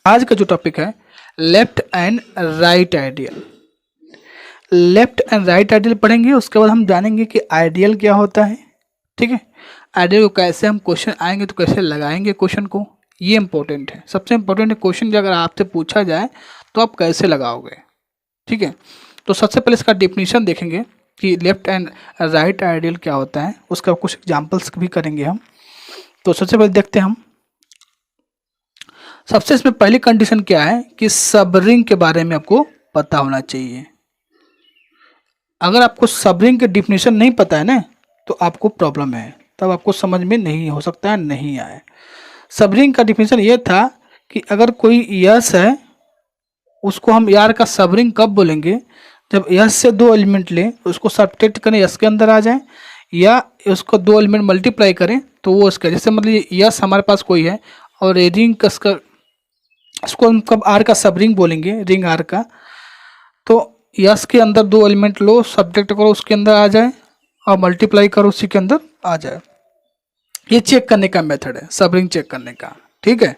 आज का जो टॉपिक है left and right ideal. Left and right ideal पढ़ेंगे, उसके बाद हम जानेंगे कि आइडियल क्या होता है। ठीक है, आइडियल को कैसे हम क्वेश्चन आएंगे तो कैसे लगाएंगे क्वेश्चन को, ये इंपॉर्टेंट है। सबसे इंपॉर्टेंट है क्वेश्चन जो अगर आपसे पूछा जाए तो आप कैसे लगाओगे। ठीक है, तो सबसे पहले इसका डेफिनेशन देखेंगे कि लेफ्ट एंड राइट आइडियल क्या होता है, उसका कुछ एग्जाम्पल्स भी करेंगे हम। तो सबसे पहले देखते हैं हम। सबसे इसमें पहली कंडीशन क्या है कि सबरिंग के बारे में आपको पता होना चाहिए। अगर आपको सबरिंग के डिफिनेशन नहीं पता है ना तो आपको प्रॉब्लम है, तब आपको समझ में नहीं हो सकता है, नहीं आए। सबरिंग का डिफिनेशन ये था कि अगर कोई यस है उसको हम यार का सबरिंग कब बोलेंगे, जब यस से दो एलिमेंट लें उसको सब्ट्रैक्ट करें यस के अंदर आ जाए, या उसको दो एलिमेंट मल्टीप्लाई करें तो वो उसका, जैसे मतलब यस हमारे पास कोई है और रिंग का इसको हम कब आर का सब रिंग बोलेंगे, रिंग आर का, तो यस के अंदर दो एलिमेंट लो, सब्जेक्ट करो उसके अंदर आ जाए और मल्टीप्लाई करो उसी के अंदर आ जाए। ये चेक करने का मेथड है, सब रिंग चेक करने का। ठीक है,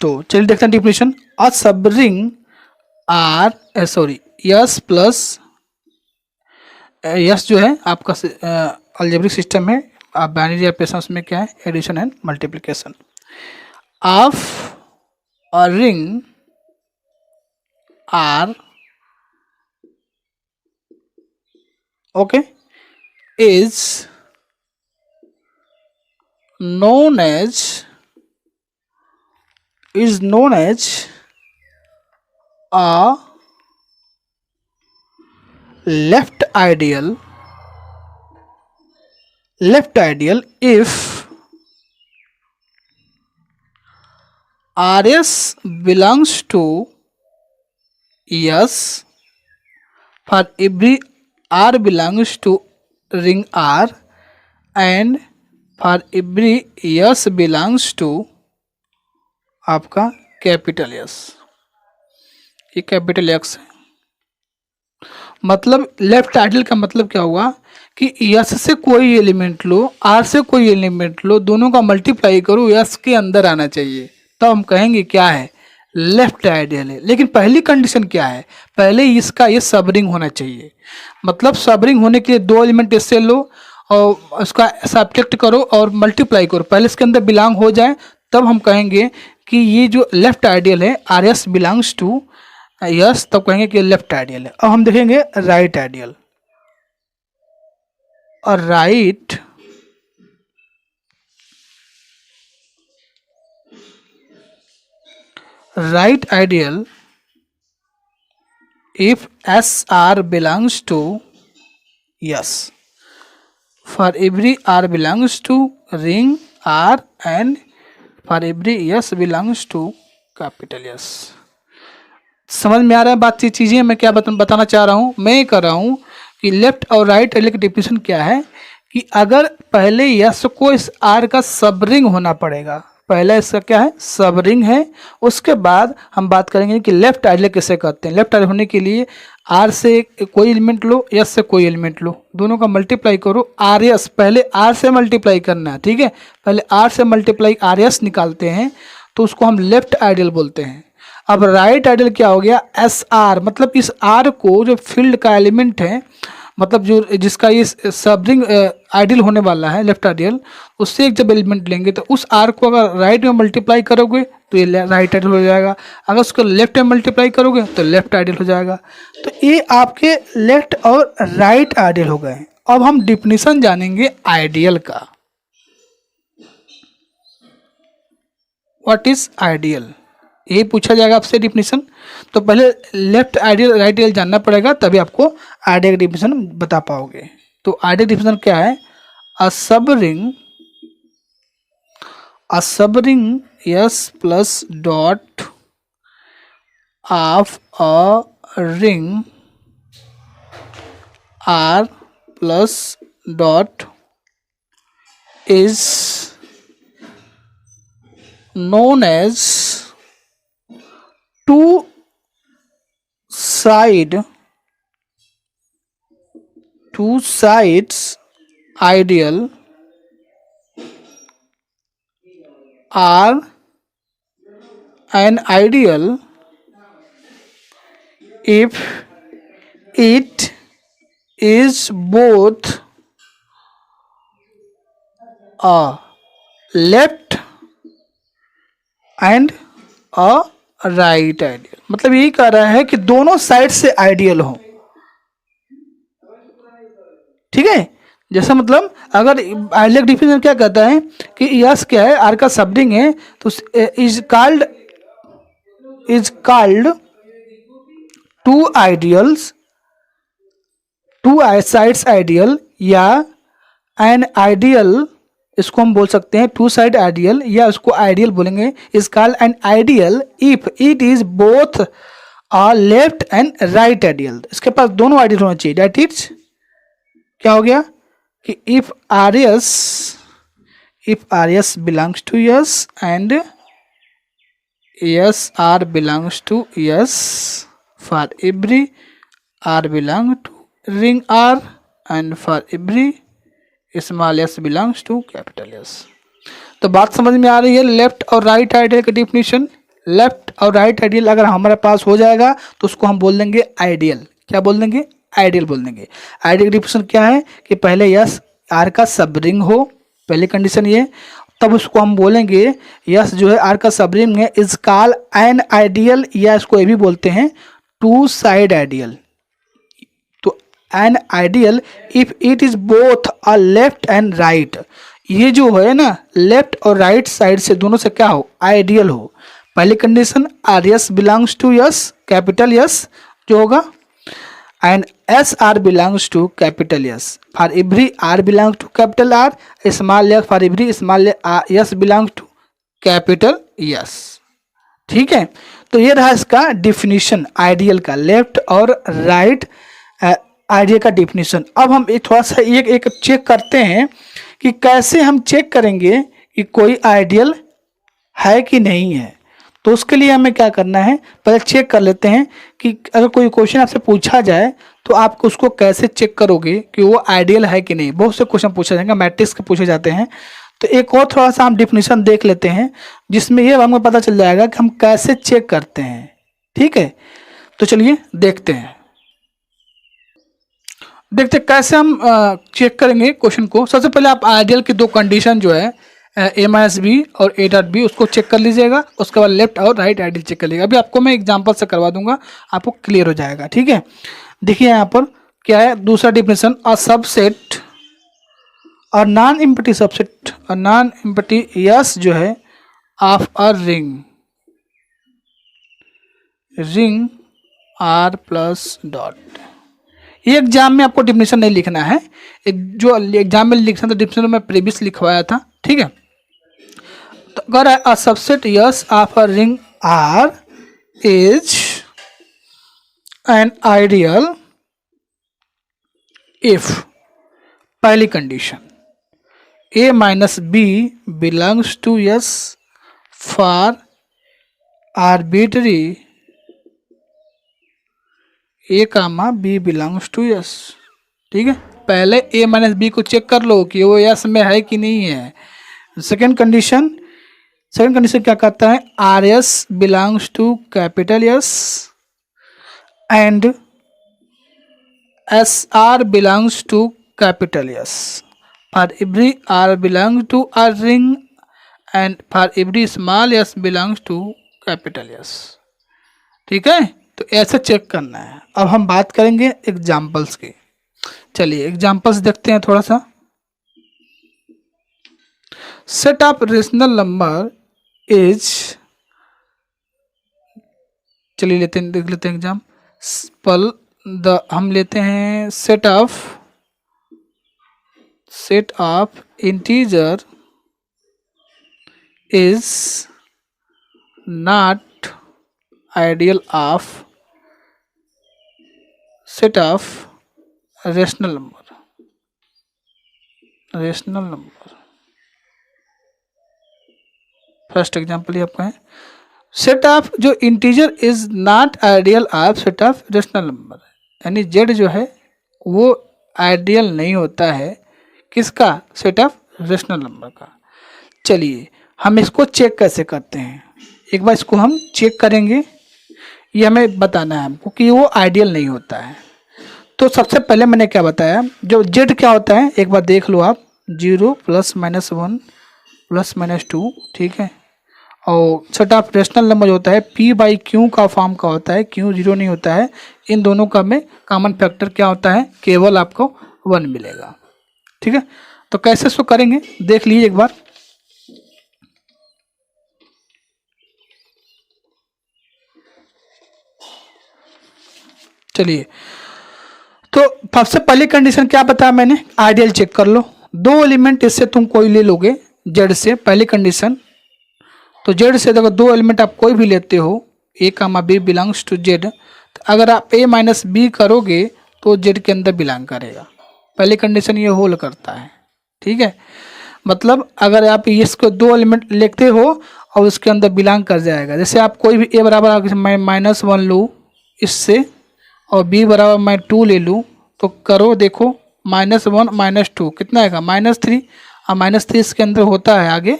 तो चलिए देखते हैं definition. A subring R sorry S plus S जो है आपका अलजेब्रिक सिस्टम है, आप बाइनरी ऑपरेशंस में क्या है, addition and multiplication of a ring R, okay, is known as a left ideal if RS belongs to S for every R belongs to ring R and for every S belongs to आपका capital S. ये capital x है। मतलब left ideal का मतलब क्या हुआ कि yes से कोई एलिमेंट लो, आर से कोई एलिमेंट लो, दोनों का मल्टीप्लाई करो, यस के अंदर आना चाहिए, तो हम कहेंगे क्या है, लेफ्ट आइडियल है। लेकिन पहली कंडीशन क्या है, पहले इसका ये सबरिंग होना चाहिए। मतलब सबरिंग होने के लिए दो एलिमेंट इससे लो और उसका सब्ट्रैक्ट करो और मल्टीप्लाई करो, पहले इसके अंदर बिलोंग हो जाए, तब हम कहेंगे कि ये जो लेफ्ट आइडियल है R S belongs to S, तब कहेंगे कि लेफ्ट आइडियल है। अब हम देखेंगे राइट आइडियल। और right ideal if SR belongs to yes, for every R belongs to ring R and for every yes belongs to capital S। समझ में आ रहा है बात, ये चीज़ें मैं क्या बताना चाह रहा हूँ, मैं ये कर रहा हूँ कि लेफ्ट और राइट आइडियल की डिफिनेशन क्या है कि अगर पहले यस को इस आर का सब रिंग होना पड़ेगा, पहला इसका क्या है, सब रिंग है। उसके बाद हम बात करेंगे कि लेफ्ट आइडियल किसे कहते हैं। लेफ्ट आइडियल होने के लिए आर से कोई एलिमेंट लो, यस से कोई एलिमेंट लो, दोनों का मल्टीप्लाई करो, आर एस, पहले आर से मल्टीप्लाई करना है। ठीक है, पहले आर से मल्टीप्लाई आर एस निकालते हैं तो उसको हम लेफ्ट आइडियल बोलते हैं। अब राइट आइडियल क्या हो गया, एस आर, मतलब इस आर को जो फील्ड का एलिमेंट है, मतलब जो जिसका ये सबरिंग आइडियल होने वाला है लेफ्ट आइडियल, उससे एक जब एलिमेंट लेंगे तो उस आर को अगर राइट में मल्टीप्लाई करोगे तो ये राइट आइडियल हो जाएगा, अगर उसको लेफ्ट में मल्टीप्लाई करोगे तो लेफ्ट आइडियल हो जाएगा। तो ये आपके लेफ्ट और राइट आइडियल हो गए। अब हम डिफिनीशन जानेंगे आइडियल का। व्हाट इज आइडियल, यही पूछा जाएगा आपसे डिफिनीशन। तो पहले लेफ्ट आइडियल राइट आइडियल जानना पड़ेगा, तभी आपको आइडियल डिफिनीशन बता पाओगे। तो आइडियल डिफिनीशन क्या है, a subring S plus dot of a ring R plus dot is known as two sides ideal are an ideal if it is both a left and a right ideal. मतलब यही कह रहा है कि दोनों side से ideal हो। ठीक है, जैसा मतलब अगर आइडियल डिफिनेशन क्या कहता है कि यस क्या है, आर का सबरिंग है, तो is called two ideals, two sides ideal, या एन आइडियल, इसको हम बोल सकते हैं टू साइड आइडियल, या उसको आइडियल बोलेंगे, is called an ideal if it is both a left and right ideal. इसके पास दोनों आइडियल होना चाहिए। दैट इज क्या हो गया कि if R S belongs to S and S R belongs to S, for every R belong to ring R, and for every small S belongs to capital S. तो बात समझ में आ रही है लेफ्ट और राइट आइडियल की definition. Left और राइट आइडियल अगर हमारे पास हो जाएगा तो उसको हम बोल देंगे आइडियल। क्या बोल देंगे? आइडियल बोल देंगे। आइडियल की डिफिनीशन क्या है कि पहले यस आर का सब रिंग हो, पहली कंडीशन ये, तब उसको हम बोलेंगे यस जो है आर का सब रिंग है, इज कॉल्ड एन आइडियल, या इसको ये भी बोलते हैं two side ideal. An ideal if it is both a left and right, ये जो है ना लेफ्ट और राइट साइड से दोनों से क्या हो? आइडियल हो। पहली condition R S belongs to S, capital S जो होगा, and S R belongs to capital S, for every R belongs to capital R, small S for every small S belongs to capital S. ठीक है, तो ये रहा इसका definition ideal का, left और राइट आइडियल का डिफिनीशन। अब हम थोड़ा सा एक चेक करते हैं कि कैसे हम चेक करेंगे कि कोई आइडियल है कि नहीं है। तो उसके लिए हमें क्या करना है, पहले चेक कर लेते हैं कि अगर कोई क्वेश्चन आपसे पूछा जाए तो आप उसको कैसे चेक करोगे कि वो आइडियल है कि नहीं। बहुत से क्वेश्चन पूछे जाएंगे, मैट्रिक्स के पूछे जाते हैं। तो एक और थोड़ा सा हम डिफिनीशन देख लेते हैं जिसमें ये हमें पता चल जाएगा कि हम कैसे चेक करते हैं। ठीक है, तो चलिए देखते हैं कैसे हम चेक करेंगे क्वेश्चन को। सबसे पहले आप आइडियल की दो कंडीशन जो है ए माइनस बी और ए डॉट बी उसको चेक कर लीजिएगा। उसके बाद लेफ्ट और राइट आइडियल चेक कर लीजिएगा। अभी आपको मैं एग्जांपल से करवा दूंगा, आपको क्लियर हो जाएगा। ठीक है, देखिए यहाँ पर क्या है दूसरा डिफिनेशन, अ सबसेट और नॉन एम्प्टी सबसेट और नॉन एम्प्टी यस जो है of a ring R plus dot. ये एग्जाम में आपको डिफिनेशन नहीं लिखना है, जो एग्जाम में लिखना था डिफिनेशन में प्रीवियस लिखवाया था। ठीक है, तो अगर a subset S of a ring R is an ideal if, पहली condition a minus b belongs to S for arbitrary a comma b belongs to S. ठीक है, पहले ए माइनस बी को चेक कर लो कि वो यस में है कि नहीं है। सेकेंड कंडीशन क्या कहता है, R S belongs to capital S and S R belongs to capital S, for every R belongs to a ring and for every small S belongs to capital S. ठीक है, तो ऐसे check करना है। अब हम बात करेंगे एग्जाम्पल्स की। चलिए एग्जाम्पल्स देखते हैं थोड़ा सा। Set of rational number is, चलिए लेते हैं, देख लेते हैं एग्जाम्पल। हम लेते हैं set of integer is not ideal of set of rational number. First example ये आपका है, सेट ऑफ जो integer is not ideal of set of rational number, यानी जेड जो है वो आइडियल नहीं होता है किसका? सेट ऑफ रेशनल नंबर का। चलिए हम इसको चेक कैसे करते हैं, एक बार इसको हम चेक करेंगे, ये हमें बताना है हमको कि वो आइडियल नहीं होता है। तो सबसे पहले मैंने क्या बताया, जो जेड क्या होता है एक बार देख लो आप, 0 +-1 +-2, ठीक है। और सेट ऑफ रेशनल नंबर जो होता है p/q का फॉर्म का होता है, q 0 नहीं होता है। इन दोनों का में कॉमन फैक्टर क्या होता है, केवल आपको 1 मिलेगा, ठीक है। तो कैसे इसको करेंगे देख लीजिए एक बार। चलिए, तो सबसे पहली कंडीशन क्या बताया मैंने, आइडियल चेक कर लो। 2 एलिमेंट इससे तुम कोई ले लोगे जेड से, पहली कंडीशन। तो जेड से देखो 2 एलिमेंट आप कोई भी लेते हो, a, b belongs to Z, तो अगर आप a - b करोगे तो जेड के अंदर बिलोंग करेगा। पहली कंडीशन ये होल्ड करता है, ठीक है। मतलब अगर आप इसको 2 एलिमेंट लेते हो और उसके अंदर बिलोंग कर जाएगा, जैसे आप कोई भी a बराबर मैं -1 लूँ इससे और b बराबर मैं 2 ले लूँ, तो करो देखो -1 - 2 कितना आएगा, -3, और -3 इसके अंदर होता है आगे,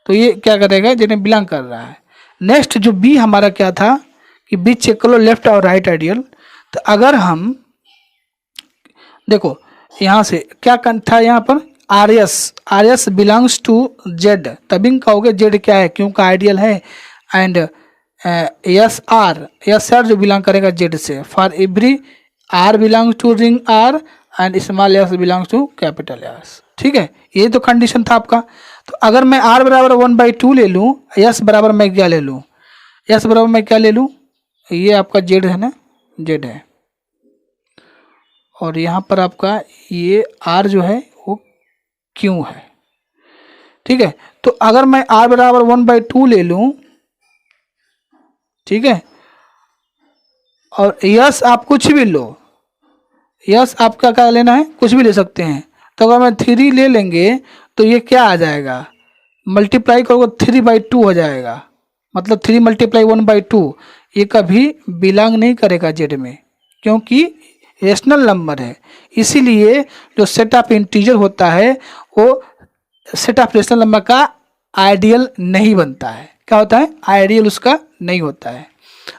तो ये क्या करेगा, जिन्हें बिलोंग कर रहा है। नेक्स्ट जो बी हमारा क्या था कि बी चेक कर लो लेफ्ट और राइट आइडियल। तो अगर हम देखो यहाँ से क्या था, यहाँ पर R S belongs to Z, तभी कहोगे जेड क्या है, क्यों का आइडियल है। एंड एस आर जो बिलोंग करेगा जेड से, for every R belongs to ring R and small S belongs to capital S, ठीक है। ये तो कंडीशन था आपका। तो अगर मैं r बराबर 1/2 ले लूँ, s बराबर मैं क्या ले लूँ, s बराबर मैं क्या ले लूँ, ये आपका जेड है ना, जेड है। और यहाँ पर आपका ये r जो है वो q है, ठीक है। तो अगर मैं r बराबर 1/2 ले लूँ, ठीक है, और यस आप कुछ भी लो, यस आपका क्या लेना है, कुछ भी ले सकते हैं। तो अगर मैं 3 ले लेंगे तो ये क्या आ जाएगा, मल्टीप्लाई करोगे 3/2 हो जाएगा, मतलब 3 × 1/2, ये कभी बिलोंग नहीं करेगा जेड में, क्योंकि रेशनल नंबर है। इसीलिए जो सेट ऑफ इंटीजर होता है वो सेट ऑफ रेशनल नंबर का आइडियल नहीं बनता है। क्या होता है, आइडियल उसका नहीं होता है।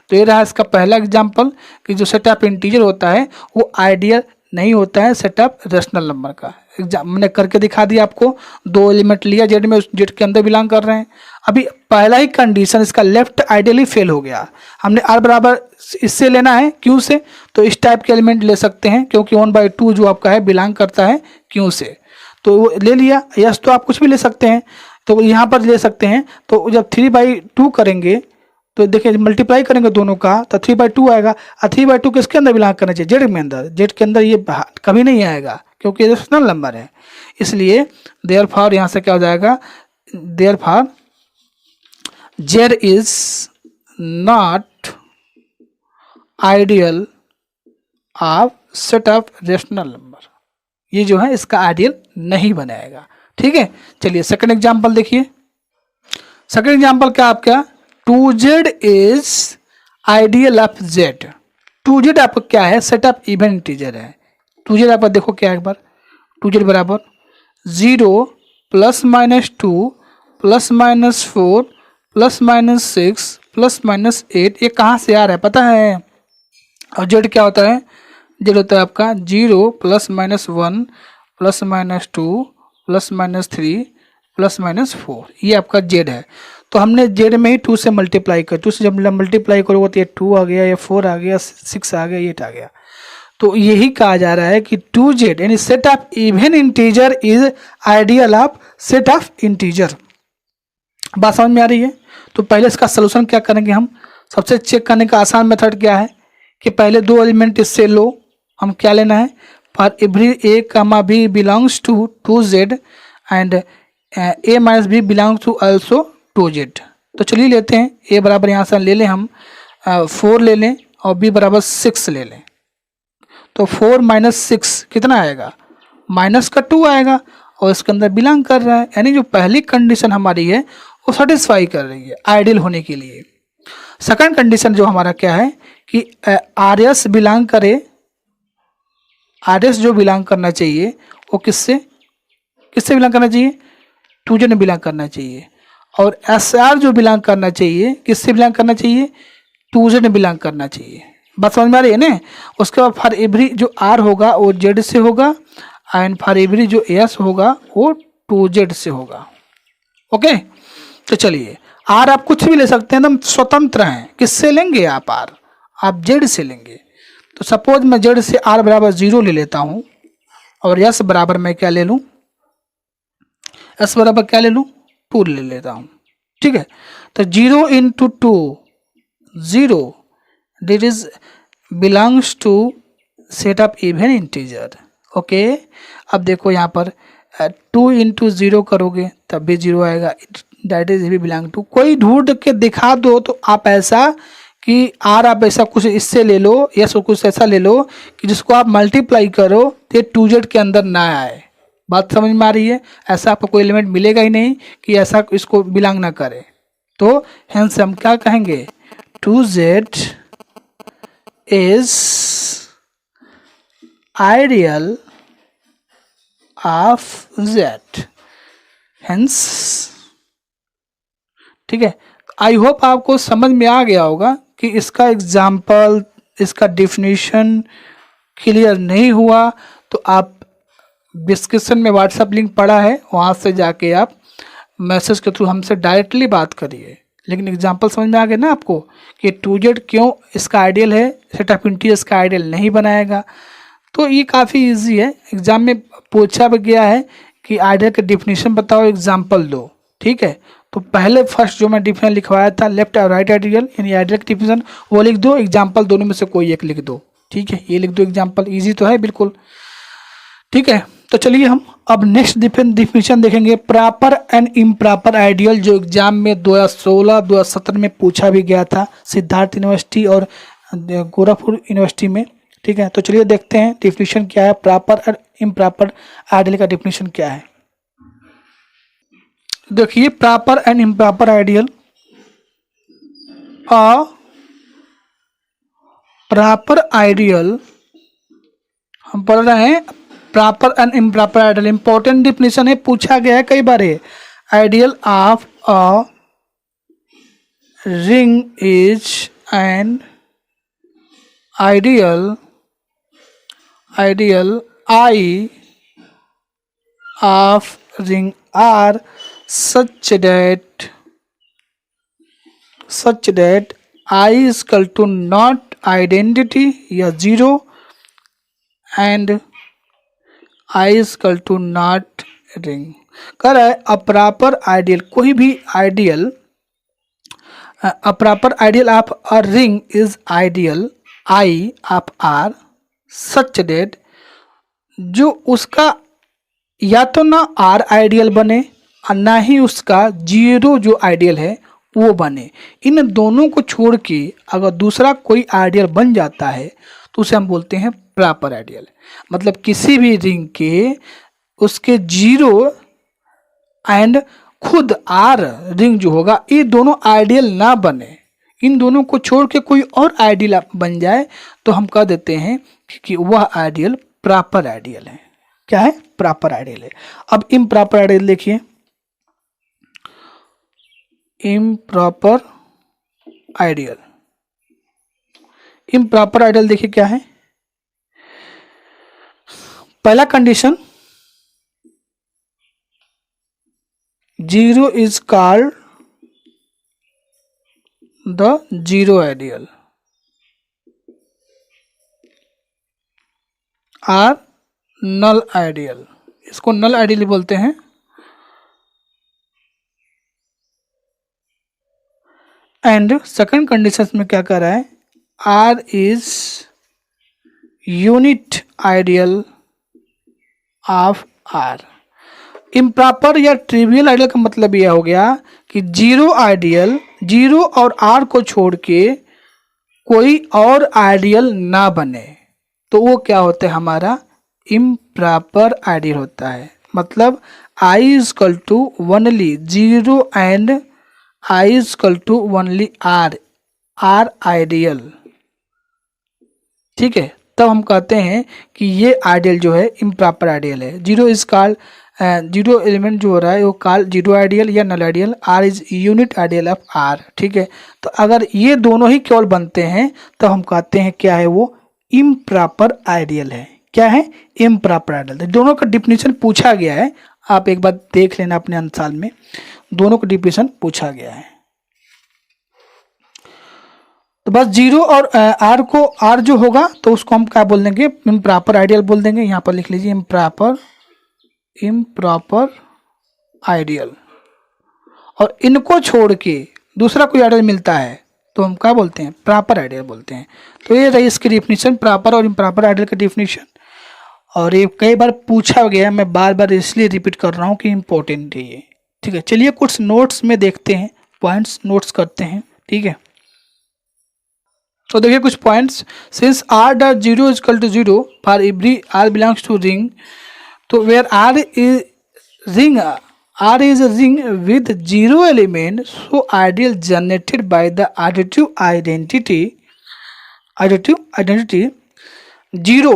तो ये रहा इसका पहला एग्जाम्पल कि जो सेट ऑफ इंटीजर होता है वो आइडियल नहीं होता है सेट ऑफ रेशनल नंबर का। एग्जाम मैंने करके दिखा दिया आपको, 2 एलिमेंट लिया जेड में, उस जेड के अंदर बिलोंग कर रहे हैं। अभी पहला ही कंडीशन इसका लेफ्ट आइडियली फेल हो गया। हमने r बराबर इससे लेना है क्यू से, तो इस टाइप के एलिमेंट ले सकते हैं, क्योंकि 1/2 जो आपका है बिलोंग करता है क्यू से, तो वो ले लिया। यस तो आप कुछ भी ले सकते हैं, तो यहाँ पर ले सकते हैं। तो जब 3/2 करेंगे तो देखिए मल्टीप्लाई करेंगे दोनों का तो 3/2 आएगा। और 3/2 किसके अंदर बिलोंग करना चाहिए, जेड में अंदर, जेड के अंदर ये कभी नहीं आएगा क्योंकि रेशनल नंबर है। इसलिए देयरफॉर यहाँ से क्या हो जाएगा, therefore Z is not ideal of set of rational number, ये जो है इसका आइडियल नहीं बनाएगा, ठीक है। चलिए सेकंड एग्जांपल देखिए। सेकंड एग्जांपल क्या आपका, 2z is ideal of z। 2z आपका क्या है, सेट ऑफ इवन इंटीजर है। 2z आपका देखो क्या है एक बार, 2z बराबर 0 +-2 +-4 +-6 +-8, ये कहाँ से आ रहा है पता है। और z क्या होता है, z होता है आपका 0 +-1 +-2 +-3 +-4, ये आपका z है। तो हमने जेड में ही 2 से मल्टीप्लाई कर, 2 से जब मल्टीप्लाई करोगे तो ये 2 आ गया, ये 4 आ गया, 6 आ गया, 8 आ गया। तो यही कहा जा रहा है कि 2z यानी set of even integer is ideal of set of integer. बात समझ में आ रही है। तो पहले इसका सोल्यूशन क्या करेंगे हम, सबसे चेक करने का आसान मेथड क्या है कि पहले 2 एलिमेंट इससे लो, हम क्या लेना है, for every a, b belongs to 2z and a - b belongs to also 2z। तो चलिए लेते हैं, a बराबर यहाँ से ले लें हम 4 ले लें और b बराबर 6 ले लें। तो 4 - 6 कितना आएगा, -2 आएगा, और इसके अंदर बिलोंग कर रहा है, यानी जो पहली कंडीशन हमारी है वो सेटिस्फाई कर रही है आइडियल होने के लिए। सेकंड कंडीशन जो हमारा क्या है कि आर एस बिलोंग करे, आर एस जो बिलोंग करना चाहिए वो किससे बिलोंग करना चाहिए, 2z में बिलोंग करना चाहिए। और एस आर जो बिलोंग करना चाहिए, किससे बिलोंग करना चाहिए, 2Z में बिलोंग करना चाहिए। बात समझ में आ रही है ना। उसके बाद फॉर एवरी जो आर होगा वो जेड से होगा, एंड फॉर एवरी जो एस होगा वो 2Z से होगा। ओके, तो चलिए आर आप कुछ भी ले सकते हैं, एकदम स्वतंत्र हैं। किससे लेंगे आप आर, आप जेड से लेंगे। तो सपोज मैं जेड से आर बराबर 0 ले लेता हूं, और एस बराबर मैं क्या ले लूं, एस बराबर क्या ले लूं, 2 ले लेता हूं। ठीक है, तो 0 into 2 0, that is belongs to set of even integer. Okay, अब देखो यहाँ पर 2 इंटू 0 करोगे तब भी 0 आएगा, दैट इज भी बिलोंग टू। कोई ढूंढ के दिखा दो तो आप ऐसा कि आर आप ऐसा कुछ इससे ले लो, या सो कुछ ऐसा ले लो कि जिसको आप मल्टीप्लाई करो तो 2Z के अंदर ना आए। बात समझ में आ रही है। ऐसा आपको कोई एलिमेंट मिलेगा ही नहीं कि ऐसा इसको बिलोंग ना करे। तो हेंस हम क्या कहेंगे, 2Z is ideal of Z, hence. ठीक है, आई होप आपको समझ में आ गया होगा कि इसका एग्जाम्पल, इसका डिफिनीशन क्लियर नहीं हुआ तो आप डिस्क्रिप्शन में व्हाट्सएप लिंक पड़ा है, वहाँ से जाके आप मैसेज के थ्रू हमसे डायरेक्टली बात करिए। लेकिन एग्जाम्पल समझ में आ गया ना आपको कि 2Z क्यों इसका आइडियल है, सेट ऑफ इंटीजर्स का आइडियल नहीं बनाएगा। तो ये काफ़ी इजी है, एग्जाम में पूछा भी गया है कि आइडियल का डिफिनीशन बताओ, एग्जाम्पल दो। ठीक है, तो पहले फर्स्ट जो मैं डिफिनेशन लिखवाया था लेफ्ट और राइट आइडियल, यानी आइडियल का डिफिनेशन वो लिख दो, एग्जाम्पल दोनों में से कोई एक लिख दो। ठीक है, ये लिख दो एग्जाम्पल, इजी तो है बिल्कुल। ठीक है, तो चलिए हम अब नेक्स्ट डिफिनेशन देखेंगे, प्रॉपर एंड इम्प्रॉपर आइडियल, जो एग्जाम में 2016-2017 में पूछा भी गया था सिद्धार्थ यूनिवर्सिटी और गोरखपुर यूनिवर्सिटी में। ठीक है, तो चलिए देखते हैं डिफिनेशन क्या है, प्रॉपर और इम्प्रॉपर आइडियल का डिफिनेशन क्या है। देखिए, proper and improper ideal, proper ideal हम पढ़ रहे हैं, proper and improper ideal important definition है, पूछा गया है कई बार है। Ideal of a ring is an ideal I of ring R such that I is equal to not identity या 0 and I is equal to not ring। कह रहा है अ प्रॉपर आइडियल, कोई भी ideal, a proper ideal of a ring is ideal I of R such that, जो उसका या तो ना आर आइडियल बने और ना ही उसका 0 जो आइडियल है वो बने। इन दोनों को छोड़ के अगर दूसरा कोई आइडियल बन जाता है तो उसे हम बोलते हैं प्रॉपर आइडियल। मतलब किसी भी रिंग के उसके 0 एंड खुद आर रिंग जो होगा, ये दोनों आइडियल ना बने, इन दोनों को छोड़ के कोई और आइडियल बन जाए तो हम कह देते हैं कि वह आइडियल प्रॉपर आइडियल है। क्या है, प्रॉपर आइडियल है। अब इम्प्रॉपर आइडियल देखिए, इम्प्रॉपर आइडियल, इम्प्रॉपर आइडियल देखिए क्या है। पहला condition, 0 is called the 0 ideal or null ideal, इसको नल आइडियल बोलते हैं। एंड सेकंड कंडीशन में क्या कर रहा है, R is unit ideal of R. Improper या ट्रिवियल आइडियल का मतलब यह हो गया कि 0 आइडियल, 0 और आर को छोड़ के कोई और आइडियल ना बने तो वो क्या होता है, हमारा इम्प्रॉपर आइडियल होता है। मतलब I is equal to only 0 and I is equal to only R, R ideal. ठीक है, तब हम कहते हैं कि ये आइडियल जो है इम्प्रॉपर आइडियल है। 0 इज कॉल्ड जीरो एलिमेंट जो हो रहा है वो कॉल जीरो आइडियल या null ideal, R is unit ideal of R. ठीक है, तो अगर ये दोनों ही केवल बनते हैं तो हम कहते हैं क्या है, वो इम्प्रॉपर आइडियल है। क्या है, इम्प्रॉपर आइडियल। दोनों का डिफिनीशन पूछा गया है, आप एक बार देख लेना अपने अनुसार में, दोनों का डिफिनीशन पूछा गया है। तो बस जीरो और आर को, आर जो होगा तो उसको हम क्या बोल देंगे, इम्प्रॉपर आइडियल बोल देंगे। यहाँ पर लिख लीजिए इम्प्रॉपर आइडियल। और इनको छोड़ के दूसरा कोई आइडियल मिलता है तो हम क्या बोलते हैं, प्रॉपर आइडियल बोलते हैं। तो ये रही इसकी डिफिनीशन, प्रॉपर और इम्प्रॉपर आइडियल का डिफिनीशन। और ये कई बार पूछा गया, मैं बार बार इसलिए रिपीट कर रहा हूँ कि इम्पोर्टेंट है ये। ठीक है, चलिए कुछ नोट्स में देखते हैं, पॉइंट्स नोट्स करते हैं। ठीक है, तो देखिए कुछ points. Since R dot zero is equal to zero for every R belongs to ring, तो where R is ring, R is a ring with zero element, so ideal generated by the additive identity zero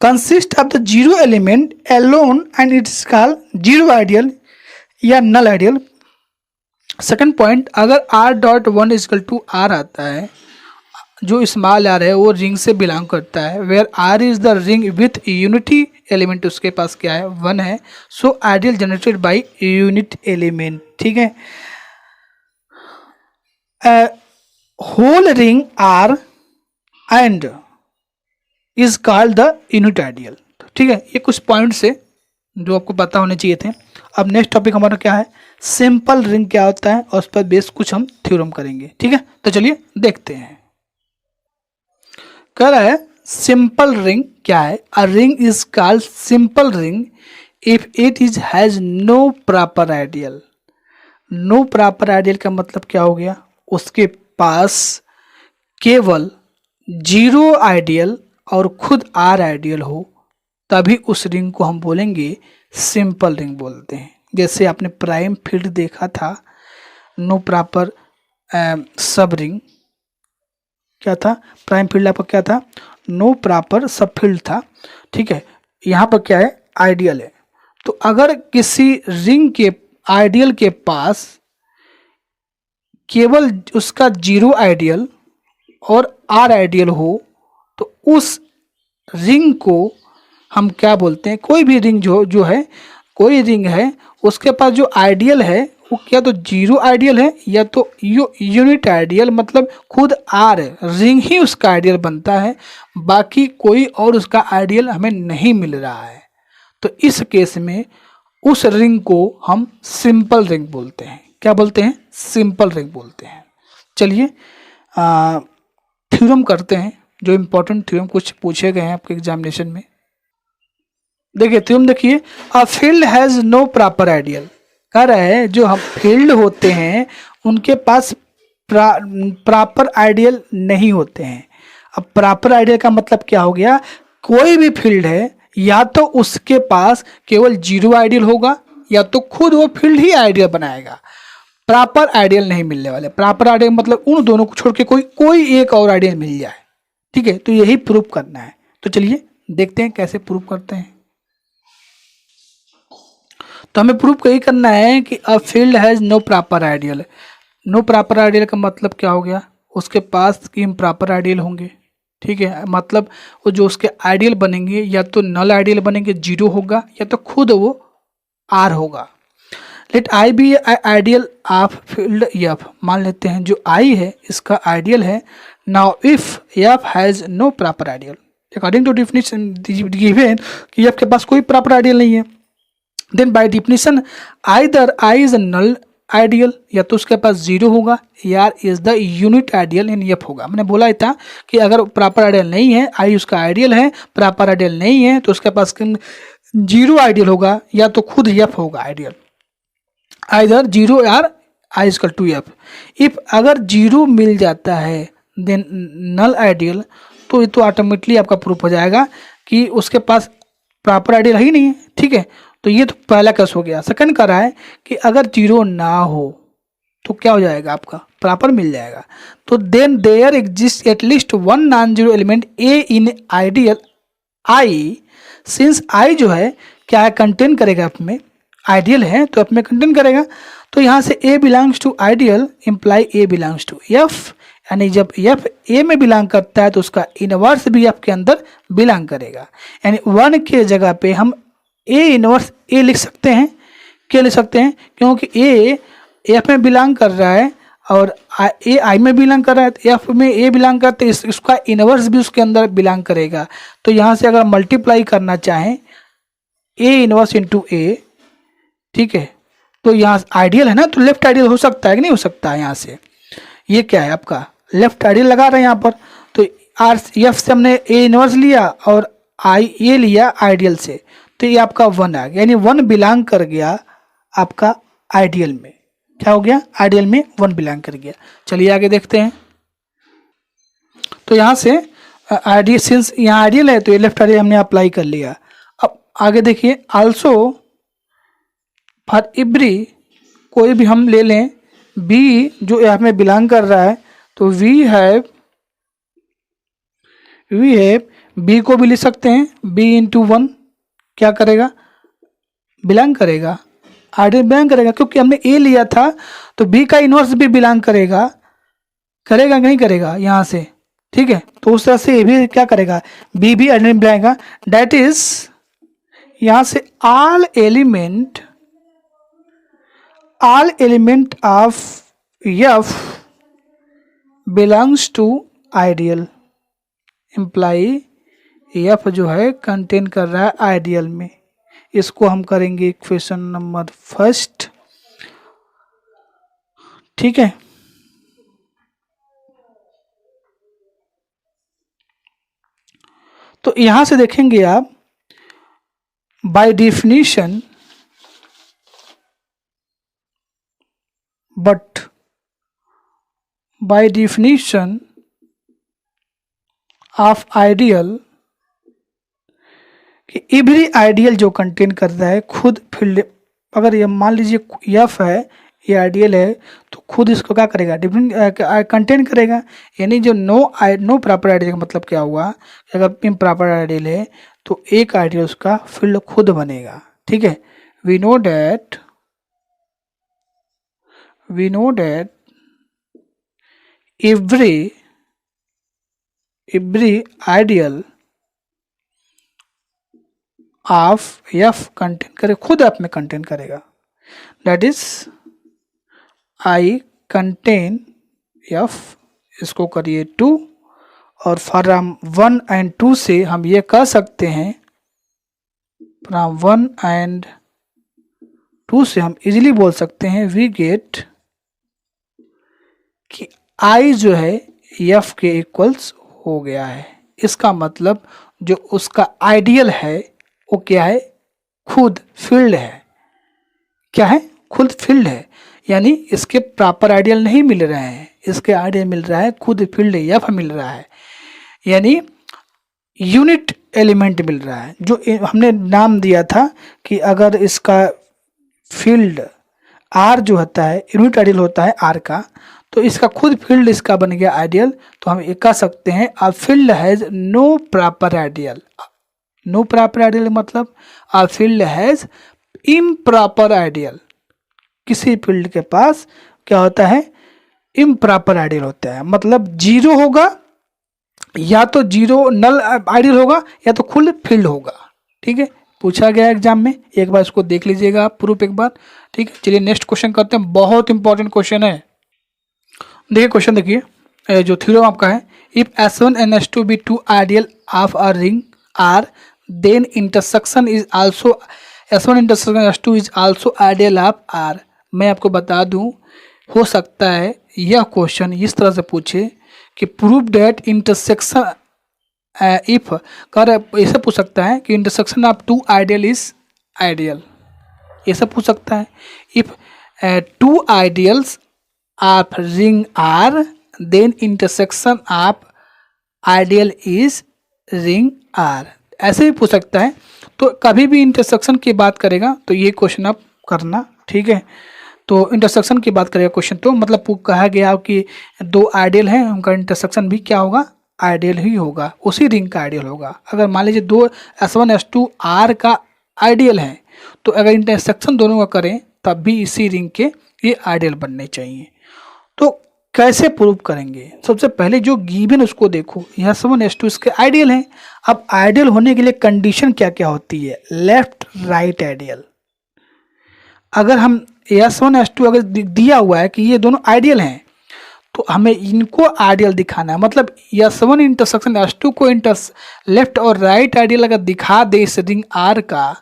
consists of the zero element alone and it is called zero ideal या null ideal। Second point, अगर r dot one is equal to r आता है, जो small r है वो ring से belong करता है, where r is the ring with unity element, उसके पास क्या है, वन है, so ideal generated by unit element. ठीक है, whole ring R and is called the unit ideal. ठीक है, ये कुछ पॉइंट्स है जो आपको पता होने चाहिए थे। अब नेक्स्ट टॉपिक हमारा क्या है, सिंपल रिंग क्या होता है, और उस पर बेस कुछ हम थ्योरम करेंगे। ठीक है, तो चलिए देखते हैं। कह रहा है सिंपल रिंग क्या है, a ring is called simple ring if it is has no proper ideal. No proper ideal का मतलब क्या हो गया, उसके पास केवल जीरो आइडियल और खुद आर आइडियल हो, तभी उस रिंग को हम बोलेंगे सिंपल रिंग बोलते हैं। जैसे आपने प्राइम फील्ड देखा था, नो प्रॉपर सब रिंग क्या था, प्राइम फील्ड आपका क्या था, नो प्रॉपर सब फील्ड था। ठीक है, यहाँ पर क्या है, आइडियल है। तो अगर किसी रिंग के आइडियल के पास केवल उसका जीरो आइडियल और आर आइडियल हो, तो उस रिंग को हम क्या बोलते हैं, कोई भी रिंग जो है, कोई रिंग है उसके पास जो आइडियल है वो क्या तो जीरो आइडियल है या तो यूनिट आइडियल, मतलब खुद आर रिंग ही उसका आइडियल बनता है, बाकी कोई और उसका आइडियल हमें नहीं मिल रहा है। तो इस केस में उस रिंग को हम सिंपल रिंग बोलते हैं। क्या बोलते हैं, सिंपल रिंग बोलते हैं। चलिए थ्योरम करते हैं, जो इम्पोर्टेंट थ्योरम कुछ पूछे गए हैं आपके एग्जामिनेशन में। देखिए थ्योरम देखिए, a field has no proper ideal. कह रहा है जो हम फील्ड होते हैं उनके पास प्रॉपर आइडियल नहीं होते हैं। अब प्रॉपर आइडियल का मतलब क्या हो गया, कोई भी फील्ड है या तो उसके पास केवल जीरो आइडियल होगा या तो खुद वो फील्ड ही आइडियल बनाएगा, प्रॉपर आइडियल नहीं मिलने वाले। प्रॉपर आइडियल मतलब उन दोनों को छोड़ के कोई एक और आइडियल मिल जाए। ठीक है, तो यही प्रूफ करना है। तो चलिए देखते हैं कैसे प्रूफ करते हैं। तो हमें प्रूफ यही करना है कि a field has no proper ideal. No proper ideal का मतलब क्या हो गया, उसके पास इम्प्रॉपर आइडियल होंगे। ठीक है, मतलब वो जो उसके आइडियल बनेंगे या तो नल आइडियल बनेंगे, जीरो होगा, या तो खुद वो आर होगा। Let I be ideal of field F. मान लेते हैं जो आई है इसका आइडियल है। Now if F has no proper ideal, according to definition given कि एफ के पास कोई प्रॉपर आइडियल नहीं है, then by definition either I is null ideal, या तो उसके पास जीरो होगा, या is the unit ideal in F होगा। मैंने बोला ही था कि अगर प्रॉपर आइडियल नहीं है, आई उसका आइडियल है, प्रॉपर आइडियल नहीं है, तो उसके पास जीरो आइडियल होगा या तो खुद एफ होगा ideal, either zero or I equal to F. If अगर जीरो मिल जाता है देन नल आइडियल, तो ये तो ऑटोमेटिकली आपका प्रूफ हो जाएगा कि उसके पास प्रॉपर आइडियल ही नहीं है। ठीक है, तो ये तो पहला केस हो गया। सेकंड कर रहा है कि अगर जीरो ना हो तो क्या हो जाएगा, आपका प्रॉपर मिल जाएगा। तो then there exist at least one non zero element a in ideal I, since I जो है क्या है, कंटेन करेगा एफ में, आइडियल है तो एफ में कंटेन करेगा। तो यहाँ से a belongs to ideal implies a belongs to F, यानी जब एफ ए में बिलोंग करता है तो उसका इनवर्स भी एफ के अंदर बिलोंग करेगा। यानी 1 के जगह पे हम ए इनवर्स ए लिख सकते हैं। क्यों लिख सकते हैं? क्योंकि ए एफ में बिलोंग कर रहा है और ए आई में बिलोंग कर रहा है, तो एफ में ए बिलोंग करते हैं, इसका इनवर्स भी उसके अंदर बिलोंग करेगा। तो यहाँ से अगर मल्टीप्लाई करना चाहें ए इनवर्स इंटू ए, ठीक है, तो यहाँ आइडियल है ना, तो लेफ्ट आइडियल हो सकता है कि नहीं हो सकता है? यहाँ से ये क्या है आपका लेफ्ट आइडियल लगा रहे हैं यहाँ पर। तो आर एफ से हमने ए इनवर्स लिया और आई ए लिया आइडियल से, तो ये आपका 1 आ गया, यानी 1 बिलोंग कर गया आपका आइडियल में। क्या हो गया? आइडियल में 1 बिलोंग कर गया। चलिए आगे देखते हैं। तो यहाँ से आइडियल, सिंस यहाँ आइडियल है तो ये लेफ्ट आइडियल हमने अप्लाई कर लिया। अब आगे देखिए, आल्सो फॉर एवरी, कोई भी हम ले लें बी जो यहाँ में बिलोंग कर रहा है, तो वी हैव बी को भी लिख सकते हैं, बी इंटू 1 क्या करेगा? बिलोंग करेगा, आइडियल बिलोंग करेगा, क्योंकि हमने ए लिया था तो बी का इनवर्स भी बिलोंग करेगा, करेगा नहीं करेगा यहाँ से, ठीक है। तो उस तरह से ये भी क्या करेगा? बी भी आइडियल बिलोंग, दैट इज यहाँ से all element of F belongs to ideal, imply F जो है कंटेन कर रहा है आइडियल में। इसको हम करेंगे क्वेश्चन नंबर 1, ठीक है। तो यहां से देखेंगे आप, बाय डेफिनेशन ऑफ आइडियल, कि एवरी आइडियल जो कंटेन करता है खुद फील्ड, अगर ये मान लीजिए एफ है, ये आइडियल है, तो खुद इसको क्या करेगा? कंटेन करेगा। यानी जो नो प्रॉपर आइडियल का मतलब क्या हुआ? अगर इम्प्रॉपर आइडियल है तो एक आइडियल उसका फील्ड खुद बनेगा, ठीक है। We know that every ideal of F contain करे, खुद एफ में कंटेन करेगा, that is I contain F, इसको करिए 2, और फ्रॉम 1 and 2 से हम ये कह सकते हैं, फ्रॉम 1 and 2 से हम इजीली बोल सकते हैं वी गेट कि आई जो है एफ के इक्वल्स हो गया है। इसका मतलब जो उसका आइडियल है वो क्या है? खुद फील्ड है। क्या है? खुद फील्ड है। यानी इसके प्रॉपर आइडियल नहीं मिल रहे हैं, इसके आइडियल मिल रहा है खुद फील्ड एफ मिल रहा है, यानी यूनिट एलिमेंट मिल रहा है। जो हमने नाम दिया था कि अगर इसका फील्ड आर जो होता है यूनिट आइडियल होता है आर का, तो इसका खुद फील्ड इसका बन गया आइडियल। तो हम ये कह सकते हैं a field has no proper ideal. No proper ideal मतलब a field has improper ideal. किसी फील्ड के पास क्या होता है? इम्प्रॉपर आइडियल होता है, मतलब जीरो होगा, या तो जीरो नल आइडियल होगा या तो खुद फील्ड होगा, ठीक है। पूछा गया एग्जाम में, एक बार इसको देख लीजिएगा आप प्रूफ एक बार, ठीक है। चलिए नेक्स्ट क्वेश्चन करते हैं, बहुत इंपॉर्टेंट क्वेश्चन है। देखिए क्वेश्चन देखिए, जो थ्योरम आपका है, if S1 and S2 be two ideal of a ring R, then intersection is also S1 intersection S2 is also ideal of R। मैं आपको बता दूं, हो सकता है यह क्वेश्चन इस तरह से पूछे कि प्रूव डेट इंटरसेक्शन इफ कर, ऐसे पूछ सकता है कि intersection of two ideal is ideal, ऐसा पूछ सकता है। If two ideals of ring R then intersection of ideal is ring R, ऐसे भी पूछ सकता है। तो कभी भी इंटरसेक्शन की बात करेगा तो ये क्वेश्चन आप करना, ठीक है। तो इंटरसेक्शन की बात करेगा क्वेश्चन, तो मतलब कहा गया कि दो आइडियल हैं, उनका इंटरसेक्शन भी क्या होगा? आइडियल ही होगा, उसी रिंग का आइडियल होगा। अगर मान लीजिए दो S1 S2 R का आइडियल हैं। तो अगर इंटरसेक्शन दोनों का करें तब भी इसी रिंग के ये आइडियल बनने चाहिए। तो कैसे प्रूव करेंगे? सबसे पहले जो गिवन उसको देखो, S1 S2 इसके आइडियल हैं। अब आइडियल होने के लिए कंडीशन क्या क्या होती है? Left right ideal. अगर हम S1 S2 अगर दिया हुआ है कि ये दोनों आइडियल हैं तो हमें इनको आइडियल दिखाना है। मतलब S1 इंटरसेक्शन S2 को लेफ्ट और राइट आइडियल अगर दिखा दे इस रिंग R का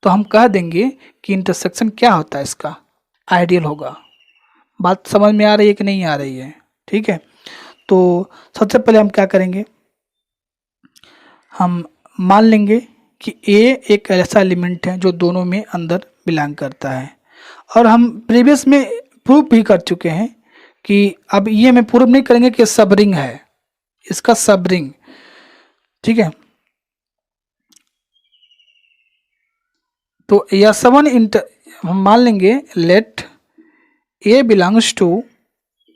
तो हम कह देंगे कि इंटरसेक्शन क्या होता है, इसका आइडियल होगा। बात समझ में आ रही है कि नहीं आ रही है? ठीक है, तो सबसे पहले हम क्या करेंगे, हम मान लेंगे कि A एक ऐसा एलिमेंट है जो दोनों में अंदर बिलोंग करता है। और हम प्रीवियस में प्रूव भी कर चुके हैं कि अब ये में प्रूव नहीं करेंगे कि सब रिंग है, इसका सब रिंग। ठीक है, तो S1 हम मान लेंगे late A belongs to